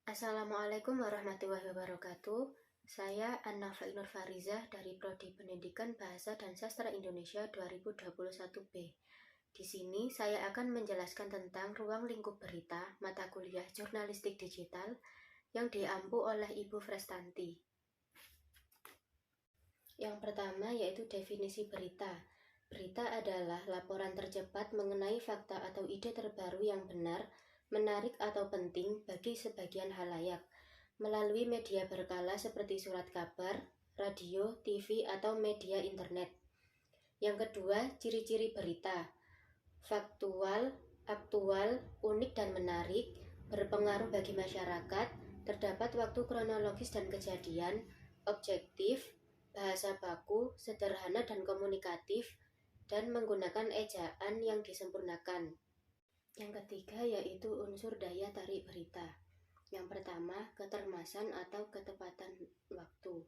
Assalamualaikum warahmatullahi wabarakatuh. Saya An-Nafa Nur Farizah dari Prodi Pendidikan Bahasa dan Sastra Indonesia 2021B. Di sini saya akan menjelaskan tentang ruang lingkup berita mata kuliah jurnalistik digital yang diampu oleh Ibu Frestanti. Yang pertama yaitu definisi berita. Berita adalah laporan tercepat mengenai fakta atau ide terbaru yang benar, menarik atau penting bagi sebagian halayak, melalui media berkala seperti surat kabar, radio, TV, atau media internet. Yang kedua, ciri-ciri berita. Faktual, aktual, unik dan menarik, berpengaruh bagi masyarakat, terdapat waktu kronologis dan kejadian, objektif, bahasa baku, sederhana dan komunikatif, dan menggunakan ejaan yang disempurnakan. Yang ketiga yaitu unsur daya tarik berita. Yang pertama, ketermasan atau ketepatan waktu.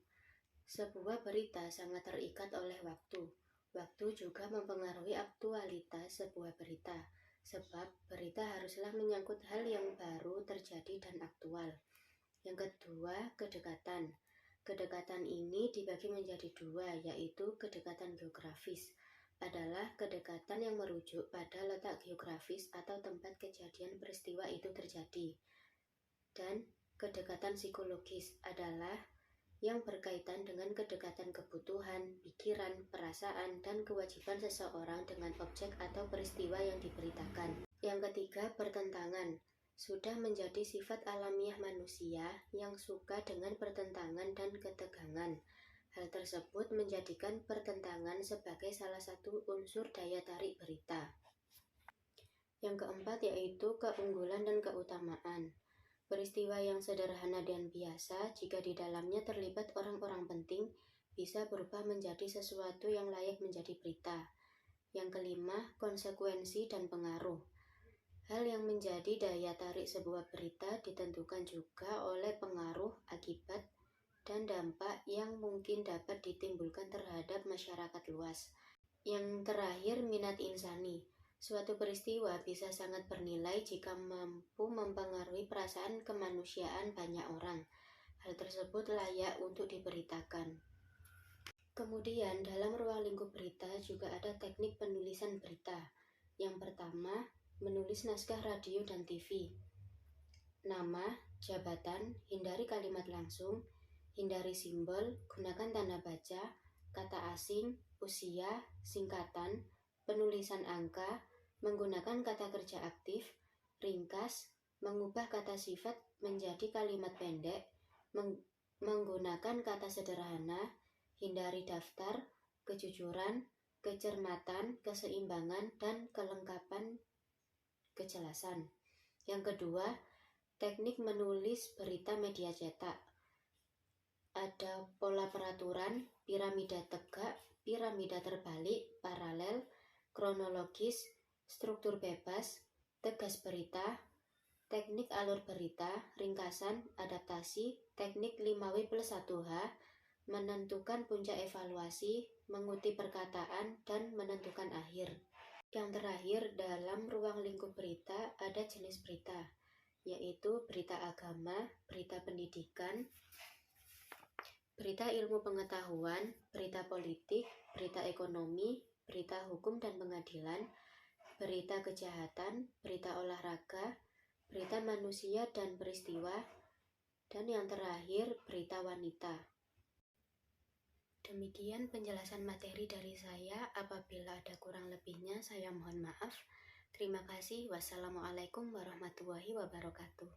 Sebuah berita sangat terikat oleh waktu. Waktu juga mempengaruhi aktualitas sebuah berita, sebab berita haruslah menyangkut hal yang baru terjadi dan aktual. Yang kedua, kedekatan. Kedekatan ini dibagi menjadi dua, yaitu kedekatan geografis. Adalah kedekatan yang merujuk pada letak geografis atau tempat kejadian peristiwa itu terjadi. Dan kedekatan psikologis adalah yang berkaitan dengan kedekatan kebutuhan, pikiran, perasaan, dan kewajiban seseorang dengan objek atau peristiwa yang diberitakan. Yang ketiga, pertentangan. Sudah menjadi sifat alamiah manusia yang suka dengan pertentangan dan ketegangan. Hal tersebut menjadikan pertentangan sebagai salah satu unsur daya tarik berita. Yang keempat yaitu keunggulan dan keutamaan. Peristiwa yang sederhana dan biasa, jika di dalamnya terlibat orang-orang penting, bisa berubah menjadi sesuatu yang layak menjadi berita. Yang kelima, konsekuensi dan pengaruh. Hal yang menjadi daya tarik sebuah berita ditentukan juga oleh pengaruh, akibat, dan dampak yang mungkin dapat ditimbulkan terhadap masyarakat luas. Yang terakhir, minat insani. Suatu peristiwa bisa sangat bernilai jika mampu mempengaruhi perasaan kemanusiaan banyak orang. Hal tersebut layak untuk diberitakan. Kemudian, dalam ruang lingkup berita juga ada teknik penulisan berita. Yang pertama, menulis naskah radio dan TV. Nama, jabatan, hindari kalimat langsung, hindari simbol, gunakan tanda baca, kata asing, usia, singkatan, penulisan angka, menggunakan kata kerja aktif, ringkas, mengubah kata sifat menjadi kalimat pendek, menggunakan kata sederhana, hindari daftar, kejujuran, kecermatan, keseimbangan, dan kelengkapan kejelasan. Yang kedua, teknik menulis berita media cetak. Ada pola peraturan, piramida tegak, piramida terbalik, paralel, kronologis, struktur bebas, tegas berita, teknik alur berita, ringkasan, adaptasi, teknik 5W+1H, menentukan puncak evaluasi, mengutip perkataan, dan menentukan akhir. Yang terakhir, dalam ruang lingkup berita ada jenis berita, yaitu berita agama, berita pendidikan, berita ilmu pengetahuan, berita politik, berita ekonomi, berita hukum dan pengadilan, berita kejahatan, berita olahraga, berita manusia dan peristiwa, dan yang terakhir berita wanita. Demikian penjelasan materi dari saya. Apabila ada kurang lebihnya, saya mohon maaf. Terima kasih. Wassalamualaikum warahmatullahi wabarakatuh.